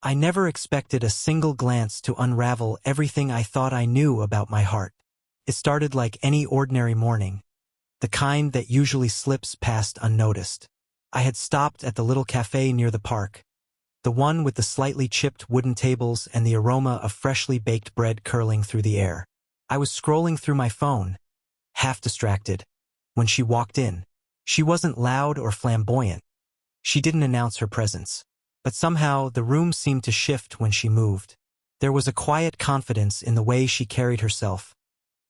I never expected a single glance to unravel everything I thought I knew about my heart. It started like any ordinary morning, the kind that usually slips past unnoticed. I had stopped at the little cafe near the park, the one with the slightly chipped wooden tables and the aroma of freshly baked bread curling through the air. I was scrolling through my phone, half distracted, when she walked in. She wasn't loud or flamboyant. She didn't announce her presence. But somehow the room seemed to shift when she moved. There was a quiet confidence in the way she carried herself,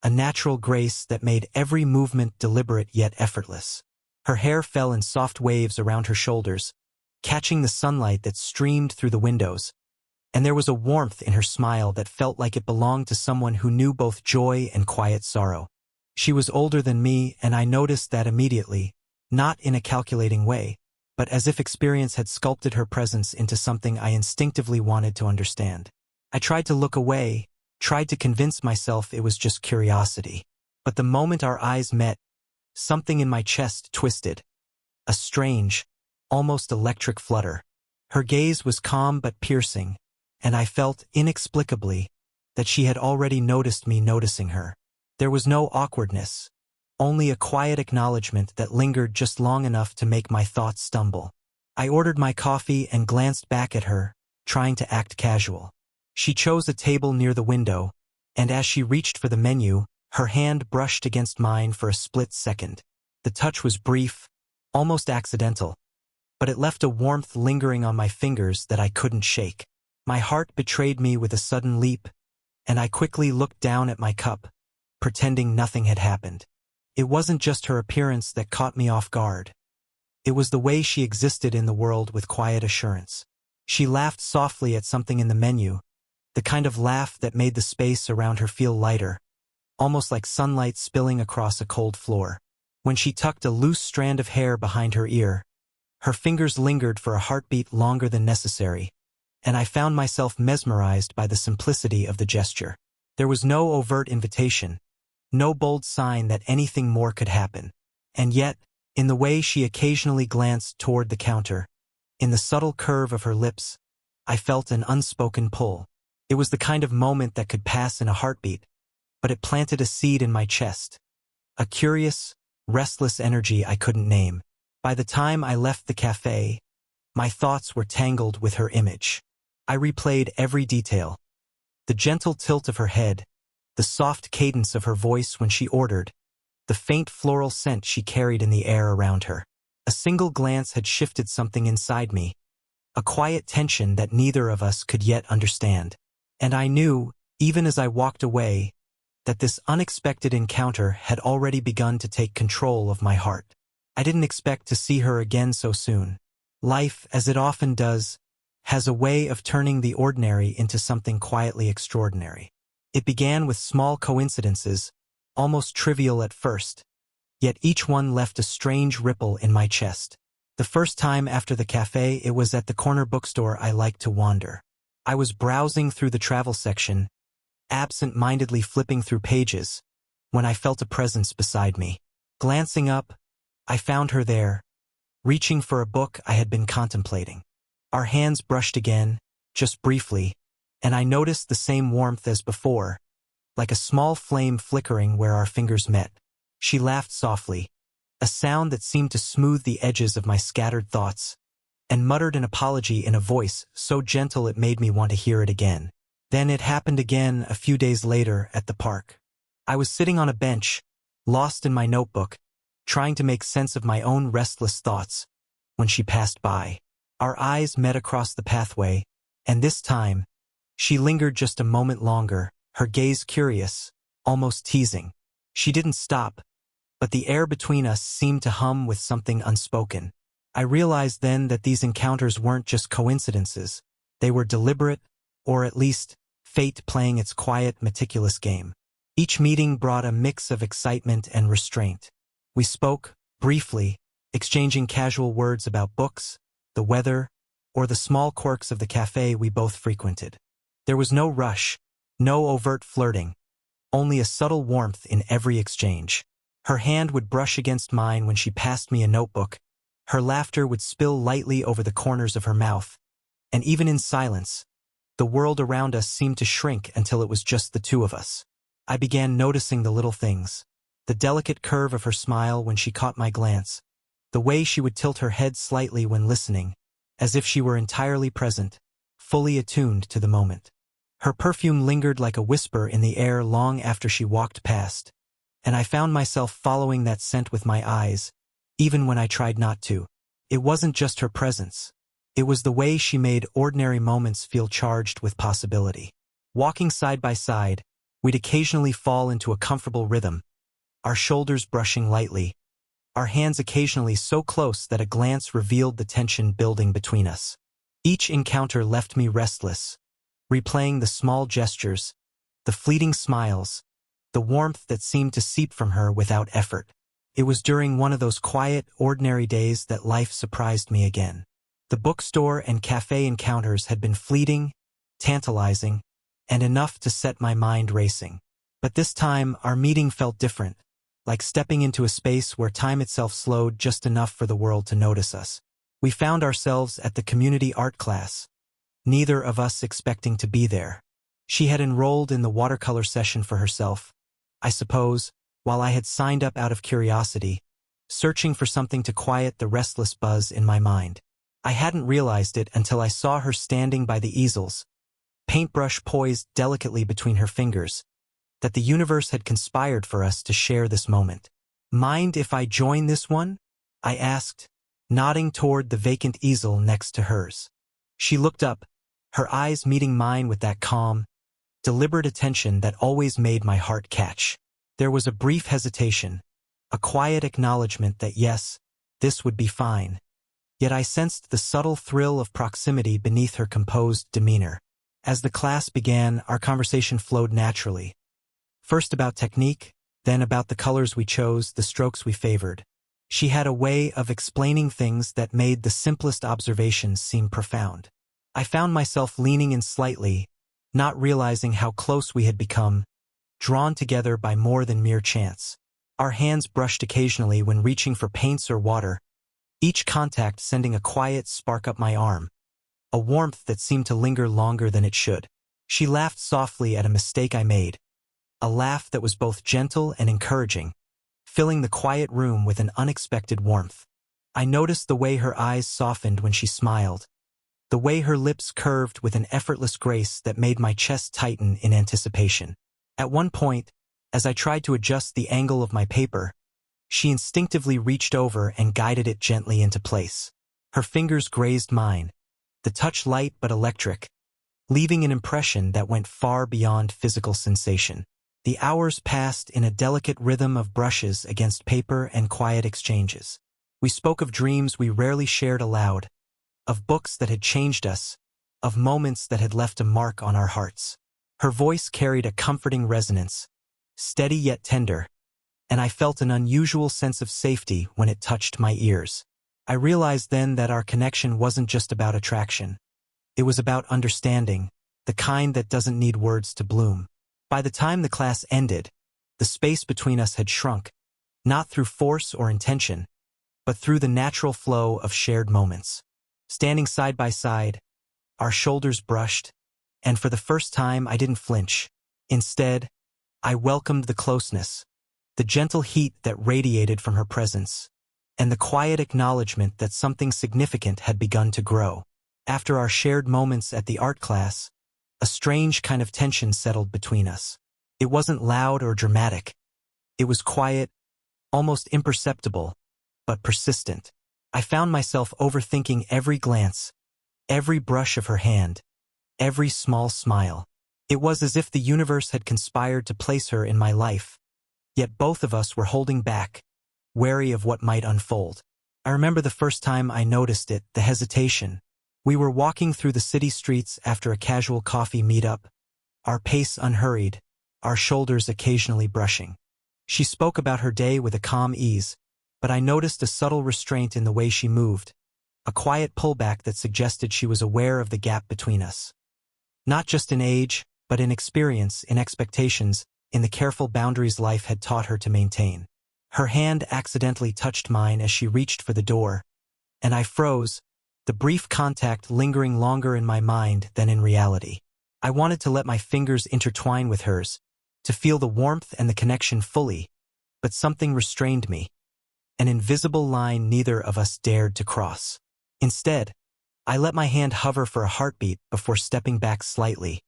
a natural grace that made every movement deliberate yet effortless. Her hair fell in soft waves around her shoulders, catching the sunlight that streamed through the windows, and there was a warmth in her smile that felt like it belonged to someone who knew both joy and quiet sorrow. She was older than me, and I noticed that immediately, not in a calculating way, but as if experience had sculpted her presence into something I instinctively wanted to understand. I tried to look away, tried to convince myself it was just curiosity. But the moment our eyes met, something in my chest twisted. A strange, almost electric flutter. Her gaze was calm but piercing, and I felt, inexplicably, that she had already noticed me noticing her. There was no awkwardness, only a quiet acknowledgement that lingered just long enough to make my thoughts stumble. I ordered my coffee and glanced back at her, trying to act casual. She chose a table near the window, and as she reached for the menu, her hand brushed against mine for a split second. The touch was brief, almost accidental, but it left a warmth lingering on my fingers that I couldn't shake. My heart betrayed me with a sudden leap, and I quickly looked down at my cup, pretending nothing had happened. It wasn't just her appearance that caught me off guard. It was the way she existed in the world with quiet assurance. She laughed softly at something in the menu, the kind of laugh that made the space around her feel lighter, almost like sunlight spilling across a cold floor. When she tucked a loose strand of hair behind her ear, her fingers lingered for a heartbeat longer than necessary, and I found myself mesmerized by the simplicity of the gesture. There was no overt invitation, no bold sign that anything more could happen. And yet, in the way she occasionally glanced toward the counter, in the subtle curve of her lips, I felt an unspoken pull. It was the kind of moment that could pass in a heartbeat, but it planted a seed in my chest, a curious, restless energy I couldn't name. By the time I left the cafe, my thoughts were tangled with her image. I replayed every detail. The gentle tilt of her head, the soft cadence of her voice when she ordered, the faint floral scent she carried in the air around her. A single glance had shifted something inside me, a quiet tension that neither of us could yet understand. And I knew, even as I walked away, that this unexpected encounter had already begun to take control of my heart. I didn't expect to see her again so soon. Life, as it often does, has a way of turning the ordinary into something quietly extraordinary. It began with small coincidences, almost trivial at first, yet each one left a strange ripple in my chest. The first time after the cafe, it was at the corner bookstore I liked to wander. I was browsing through the travel section, absent-mindedly flipping through pages, when I felt a presence beside me. Glancing up, I found her there, reaching for a book I had been contemplating. Our hands brushed again, just briefly, and I noticed the same warmth as before, like a small flame flickering where our fingers met. She laughed softly, a sound that seemed to smooth the edges of my scattered thoughts, and muttered an apology in a voice so gentle it made me want to hear it again. Then it happened again a few days later at the park. I was sitting on a bench, lost in my notebook, trying to make sense of my own restless thoughts, when she passed by. Our eyes met across the pathway, and this time, she lingered just a moment longer, her gaze curious, almost teasing. She didn't stop, but the air between us seemed to hum with something unspoken. I realized then that these encounters weren't just coincidences. They were deliberate, or at least, fate playing its quiet, meticulous game. Each meeting brought a mix of excitement and restraint. We spoke, briefly, exchanging casual words about books, the weather, or the small quirks of the cafe we both frequented. There was no rush, no overt flirting, only a subtle warmth in every exchange. Her hand would brush against mine when she passed me a notebook, her laughter would spill lightly over the corners of her mouth, And even in silence, the world around us seemed to shrink until it was just the two of us. I began noticing the little things. The delicate curve of her smile when she caught my glance. The way she would tilt her head slightly when listening, as if she were entirely present, fully attuned to the moment. Her perfume lingered like a whisper in the air long after she walked past, and I found myself following that scent with my eyes, even when I tried not to. It wasn't just her presence. It was the way she made ordinary moments feel charged with possibility. Walking side by side, we'd occasionally fall into a comfortable rhythm, our shoulders brushing lightly, our hands occasionally so close that a glance revealed the tension building between us. Each encounter left me restless, replaying the small gestures, the fleeting smiles, the warmth that seemed to seep from her without effort. It was during one of those quiet, ordinary days that life surprised me again. The bookstore and cafe encounters had been fleeting, tantalizing, and enough to set my mind racing. But this time, our meeting felt different, like stepping into a space where time itself slowed just enough for the world to notice us. We found ourselves at the community art class, neither of us expecting to be there. She had enrolled in the watercolor session for herself, I suppose, while I had signed up out of curiosity, searching for something to quiet the restless buzz in my mind. I hadn't realized it until I saw her standing by the easels, paintbrush poised delicately between her fingers, that the universe had conspired for us to share this moment. "Mind if I join this one?" I asked, nodding toward the vacant easel next to hers. She looked up, her eyes meeting mine with that calm, deliberate attention that always made my heart catch. There was a brief hesitation, a quiet acknowledgement that yes, this would be fine. Yet I sensed the subtle thrill of proximity beneath her composed demeanor. As the class began, our conversation flowed naturally. First about technique, then about the colors we chose, the strokes we favored. She had a way of explaining things that made the simplest observations seem profound. I found myself leaning in slightly, not realizing how close we had become, drawn together by more than mere chance. Our hands brushed occasionally when reaching for paints or water, each contact sending a quiet spark up my arm, a warmth that seemed to linger longer than it should. She laughed softly at a mistake I made, a laugh that was both gentle and encouraging, filling the quiet room with an unexpected warmth. I noticed the way her eyes softened when she smiled, the way her lips curved with an effortless grace that made my chest tighten in anticipation. At one point, as I tried to adjust the angle of my paper, she instinctively reached over and guided it gently into place. Her fingers grazed mine, the touch light but electric, leaving an impression that went far beyond physical sensation. The hours passed in a delicate rhythm of brushes against paper and quiet exchanges. We spoke of dreams we rarely shared aloud, of books that had changed us, of moments that had left a mark on our hearts. Her voice carried a comforting resonance, steady yet tender, and I felt an unusual sense of safety when it touched my ears. I realized then that our connection wasn't just about attraction. It was about understanding, the kind that doesn't need words to bloom. By the time the class ended, the space between us had shrunk, not through force or intention, but through the natural flow of shared moments. Standing side by side, our shoulders brushed, and for the first time I didn't flinch. Instead, I welcomed the closeness, the gentle heat that radiated from her presence, and the quiet acknowledgement that something significant had begun to grow. After our shared moments at the art class, a strange kind of tension settled between us. It wasn't loud or dramatic. It was quiet, almost imperceptible, but persistent. I found myself overthinking every glance, every brush of her hand, every small smile. It was as if the universe had conspired to place her in my life, yet both of us were holding back, wary of what might unfold. I remember the first time I noticed it, the hesitation. We were walking through the city streets after a casual coffee meetup, our pace unhurried, our shoulders occasionally brushing. She spoke about her day with a calm ease, but I noticed a subtle restraint in the way she moved, a quiet pullback that suggested she was aware of the gap between us. Not just in age, but in experience, in expectations, in the careful boundaries life had taught her to maintain. Her hand accidentally touched mine as she reached for the door, and I froze, the brief contact lingering longer in my mind than in reality. I wanted to let my fingers intertwine with hers, to feel the warmth and the connection fully, but something restrained me, an invisible line neither of us dared to cross. Instead, I let my hand hover for a heartbeat before stepping back slightly,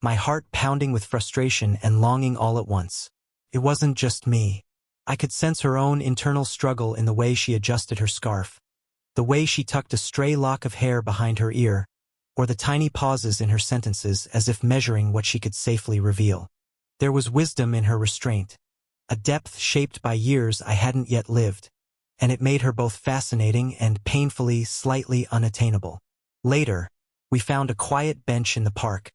my heart pounding with frustration and longing all at once. It wasn't just me. I could sense her own internal struggle in the way she adjusted her scarf, the way she tucked a stray lock of hair behind her ear, or the tiny pauses in her sentences as if measuring what she could safely reveal. There was wisdom in her restraint, a depth shaped by years I hadn't yet lived, and it made her both fascinating and painfully, slightly unattainable. Later, we found a quiet bench in the park,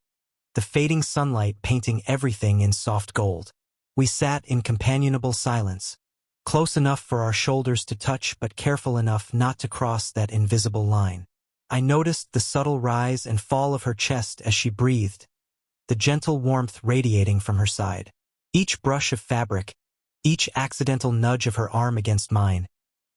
the fading sunlight painting everything in soft gold. We sat in companionable silence, close enough for our shoulders to touch but careful enough not to cross that invisible line. I noticed the subtle rise and fall of her chest as she breathed, the gentle warmth radiating from her side. Each brush of fabric, each accidental nudge of her arm against mine,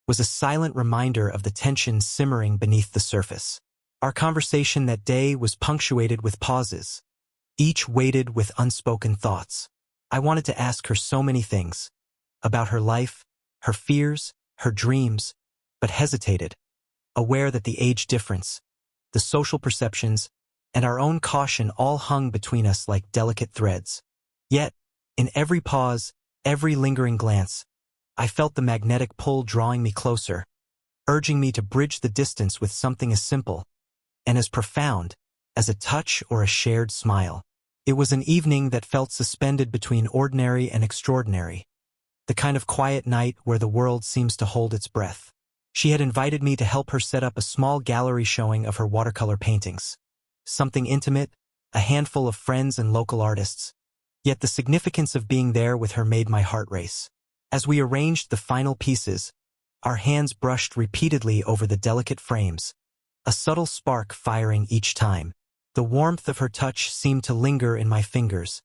was a silent reminder of the tension simmering beneath the surface. Our conversation that day was punctuated with pauses, each weighted with unspoken thoughts. I wanted to ask her so many things, about her life, her fears, her dreams, but hesitated, aware that the age difference, the social perceptions, and our own caution all hung between us like delicate threads. Yet, in every pause, every lingering glance, I felt the magnetic pull drawing me closer, urging me to bridge the distance with something as simple and as profound as a touch or a shared smile. It was an evening that felt suspended between ordinary and extraordinary, the kind of quiet night where the world seems to hold its breath. She had invited me to help her set up a small gallery showing of her watercolor paintings. Something intimate, a handful of friends and local artists. Yet the significance of being there with her made my heart race. As we arranged the final pieces, our hands brushed repeatedly over the delicate frames, a subtle spark firing each time. The warmth of her touch seemed to linger in my fingers,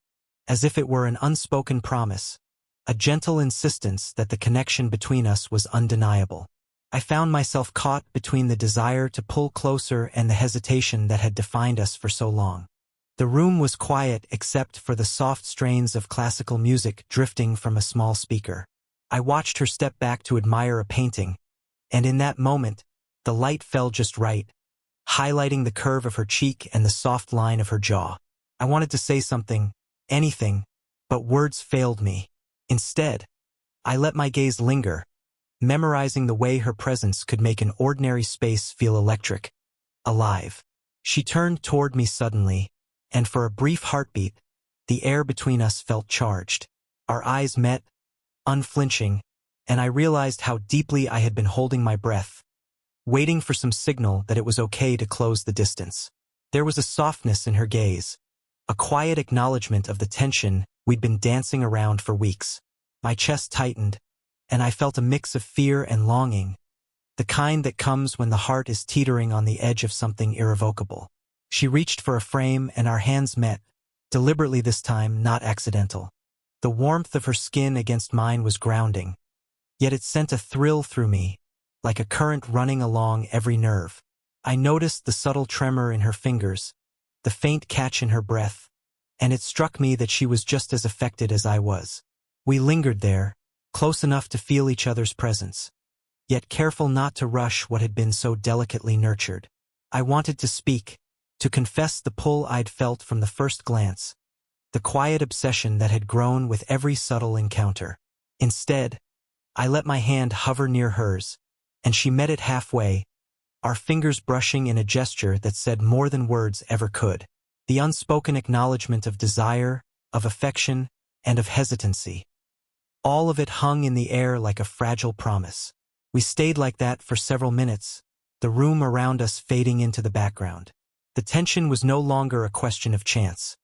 as if it were an unspoken promise, a gentle insistence that the connection between us was undeniable. I found myself caught between the desire to pull closer and the hesitation that had defined us for so long. The room was quiet except for the soft strains of classical music drifting from a small speaker. I watched her step back to admire a painting, and in that moment, the light fell just right, highlighting the curve of her cheek and the soft line of her jaw. I wanted to say something, anything, but words failed me. Instead, I let my gaze linger, memorizing the way her presence could make an ordinary space feel electric, alive. She turned toward me suddenly, and for a brief heartbeat, the air between us felt charged. Our eyes met, unflinching, and I realized how deeply I had been holding my breath, waiting for some signal that it was okay to close the distance. There was a softness in her gaze, a quiet acknowledgement of the tension we'd been dancing around for weeks. My chest tightened, and I felt a mix of fear and longing, the kind that comes when the heart is teetering on the edge of something irrevocable. She reached for a frame and our hands met, deliberately this time, not accidental. The warmth of her skin against mine was grounding, yet it sent a thrill through me, like a current running along every nerve. I noticed the subtle tremor in her fingers, the faint catch in her breath, and it struck me that she was just as affected as I was. We lingered there, close enough to feel each other's presence, yet careful not to rush what had been so delicately nurtured. I wanted to speak, to confess the pull I'd felt from the first glance, the quiet obsession that had grown with every subtle encounter. Instead, I let my hand hover near hers, and she met it halfway, our fingers brushing in a gesture that said more than words ever could. The unspoken acknowledgement of desire, of affection, and of hesitancy. All of it hung in the air like a fragile promise. We stayed like that for several minutes, the room around us fading into the background. The tension was no longer a question of chance.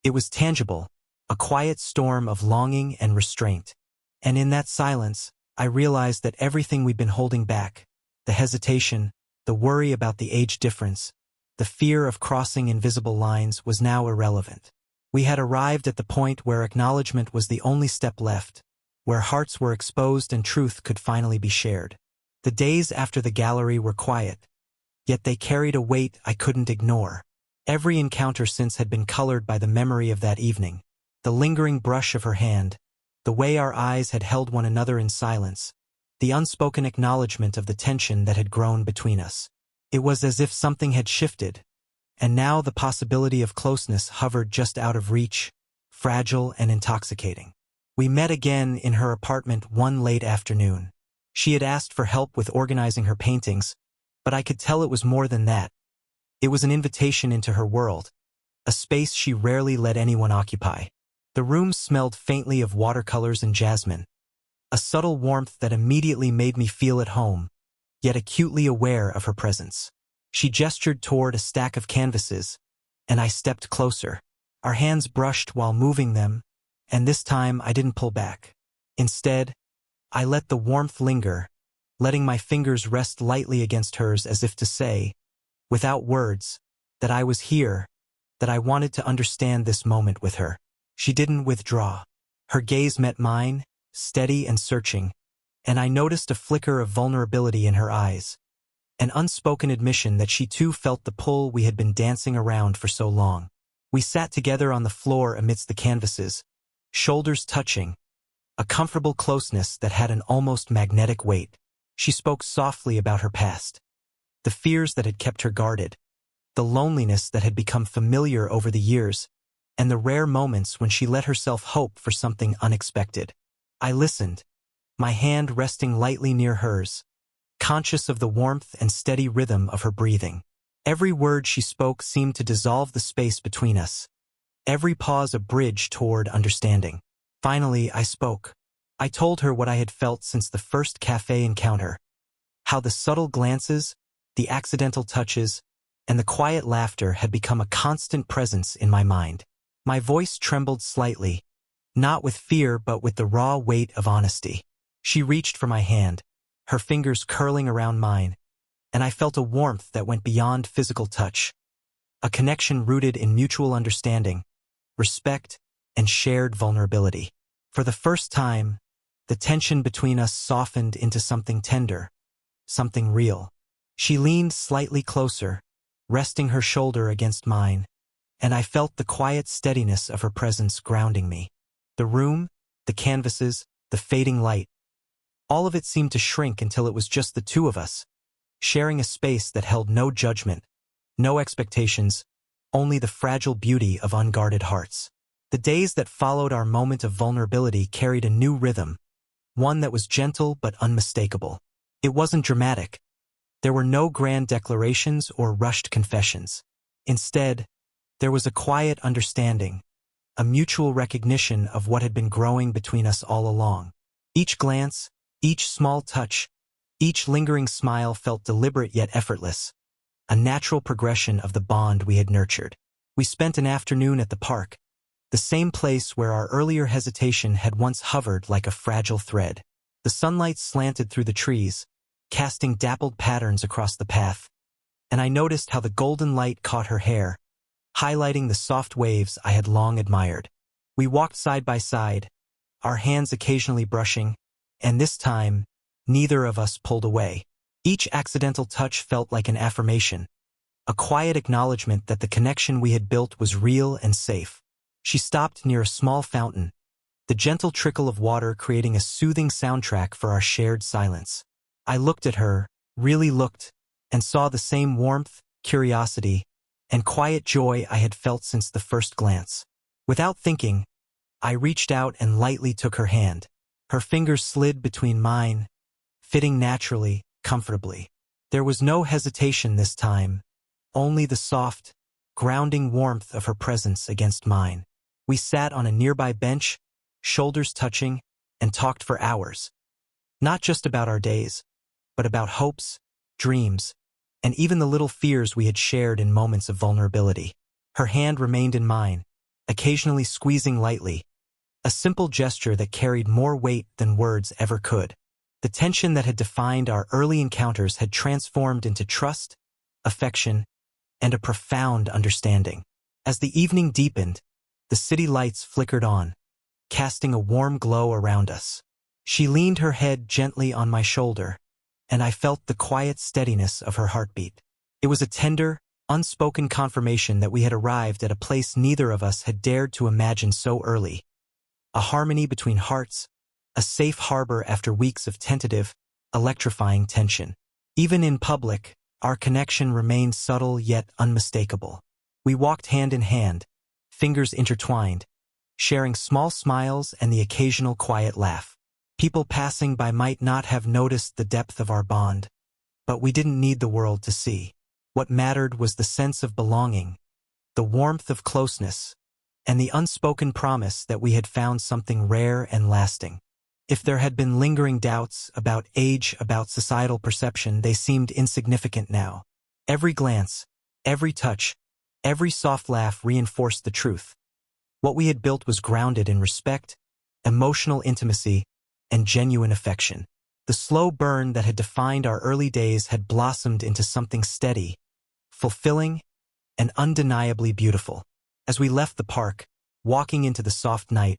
It was tangible, a quiet storm of longing and restraint. And in that silence, I realized that everything we'd been holding back, the hesitation, the worry about the age difference, the fear of crossing invisible lines, was now irrelevant. We had arrived at the point where acknowledgement was the only step left, where hearts were exposed and truth could finally be shared. The days after the gallery were quiet, yet they carried a weight I couldn't ignore. Every encounter since had been colored by the memory of that evening. The lingering brush of her hand, the way our eyes had held one another in silence, the unspoken acknowledgement of the tension that had grown between us. It was as if something had shifted, and now the possibility of closeness hovered just out of reach, fragile and intoxicating. We met again in her apartment one late afternoon. She had asked for help with organizing her paintings, but I could tell it was more than that. It was an invitation into her world, a space she rarely let anyone occupy. The room smelled faintly of watercolors and jasmine, a subtle warmth that immediately made me feel at home, yet acutely aware of her presence. She gestured toward a stack of canvases, and I stepped closer. Our hands brushed while moving them, and this time I didn't pull back. Instead, I let the warmth linger, letting my fingers rest lightly against hers as if to say, without words, that I was here, that I wanted to understand this moment with her. She didn't withdraw. Her gaze met mine, steady and searching, and I noticed a flicker of vulnerability in her eyes, an unspoken admission that she too felt the pull we had been dancing around for so long. We sat together on the floor amidst the canvases, shoulders touching, a comfortable closeness that had an almost magnetic weight. She spoke softly about her past, the fears that had kept her guarded, the loneliness that had become familiar over the years, and the rare moments when she let herself hope for something unexpected. I listened, my hand resting lightly near hers, conscious of the warmth and steady rhythm of her breathing. Every word she spoke seemed to dissolve the space between us, every pause a bridge toward understanding. Finally, I spoke. I told her what I had felt since the first cafe encounter, how the subtle glances, the accidental touches, and the quiet laughter had become a constant presence in my mind. My voice trembled slightly, not with fear but with the raw weight of honesty. She reached for my hand, her fingers curling around mine, and I felt a warmth that went beyond physical touch, a connection rooted in mutual understanding, respect, and shared vulnerability. For the first time, the tension between us softened into something tender, something real. She leaned slightly closer, resting her shoulder against mine, and I felt the quiet steadiness of her presence grounding me. The room, the canvases, the fading light, all of it seemed to shrink until it was just the two of us, sharing a space that held no judgment, no expectations, only the fragile beauty of unguarded hearts. The days that followed our moment of vulnerability carried a new rhythm, one that was gentle but unmistakable. It wasn't dramatic. There were no grand declarations or rushed confessions. Instead, there was a quiet understanding, a mutual recognition of what had been growing between us all along. Each glance, each small touch, each lingering smile felt deliberate yet effortless, a natural progression of the bond we had nurtured. We spent an afternoon at the park, the same place where our earlier hesitation had once hovered like a fragile thread. The sunlight slanted through the trees, casting dappled patterns across the path, and I noticed how the golden light caught her hair, highlighting the soft waves I had long admired. We walked side by side, our hands occasionally brushing, and this time, neither of us pulled away. Each accidental touch felt like an affirmation, a quiet acknowledgement that the connection we had built was real and safe. She stopped near a small fountain, the gentle trickle of water creating a soothing soundtrack for our shared silence. I looked at her, really looked, and saw the same warmth, curiosity, and quiet joy I had felt since the first glance. Without thinking, I reached out and lightly took her hand. Her fingers slid between mine, fitting naturally, comfortably. There was no hesitation this time, only the soft, grounding warmth of her presence against mine. We sat on a nearby bench, shoulders touching, and talked for hours. Not just about our days, but about hopes, dreams, and even the little fears we had shared in moments of vulnerability. Her hand remained in mine, occasionally squeezing lightly, a simple gesture that carried more weight than words ever could. The tension that had defined our early encounters had transformed into trust, affection, and a profound understanding. As the evening deepened, the city lights flickered on, casting a warm glow around us. She leaned her head gently on my shoulder, and I felt the quiet steadiness of her heartbeat. It was a tender, unspoken confirmation that we had arrived at a place neither of us had dared to imagine so early. A harmony between hearts, a safe harbor after weeks of tentative, electrifying tension. Even in public, our connection remained subtle yet unmistakable. We walked hand in hand, fingers intertwined, sharing small smiles and the occasional quiet laugh. People passing by might not have noticed the depth of our bond, but we didn't need the world to see. What mattered was the sense of belonging, the warmth of closeness, and the unspoken promise that we had found something rare and lasting. If there had been lingering doubts about age, about societal perception, they seemed insignificant now. Every glance, every touch, every soft laugh reinforced the truth. What we had built was grounded in respect, emotional intimacy, and genuine affection. The slow burn that had defined our early days had blossomed into something steady, fulfilling, and undeniably beautiful. As we left the park, walking into the soft night,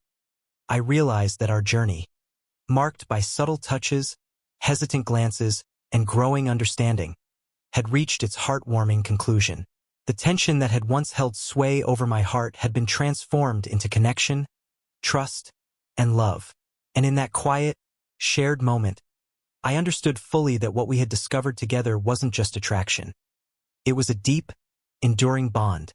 I realized that our journey, marked by subtle touches, hesitant glances, and growing understanding, had reached its heartwarming conclusion. The tension that had once held sway over my heart had been transformed into connection, trust, and love. And in that quiet, shared moment, I understood fully that what we had discovered together wasn't just attraction. It was a deep, enduring bond,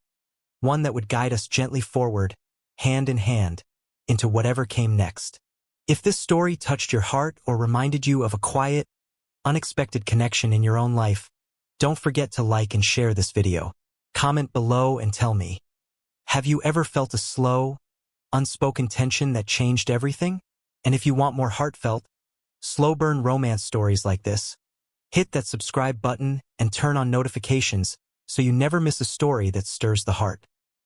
one that would guide us gently forward, hand in hand, into whatever came next. If this story touched your heart or reminded you of a quiet, unexpected connection in your own life, don't forget to like and share this video. Comment below and tell me, have you ever felt a slow, unspoken tension that changed everything? And if you want more heartfelt, slow-burn romance stories like this, hit that subscribe button and turn on notifications so you never miss a story that stirs the heart.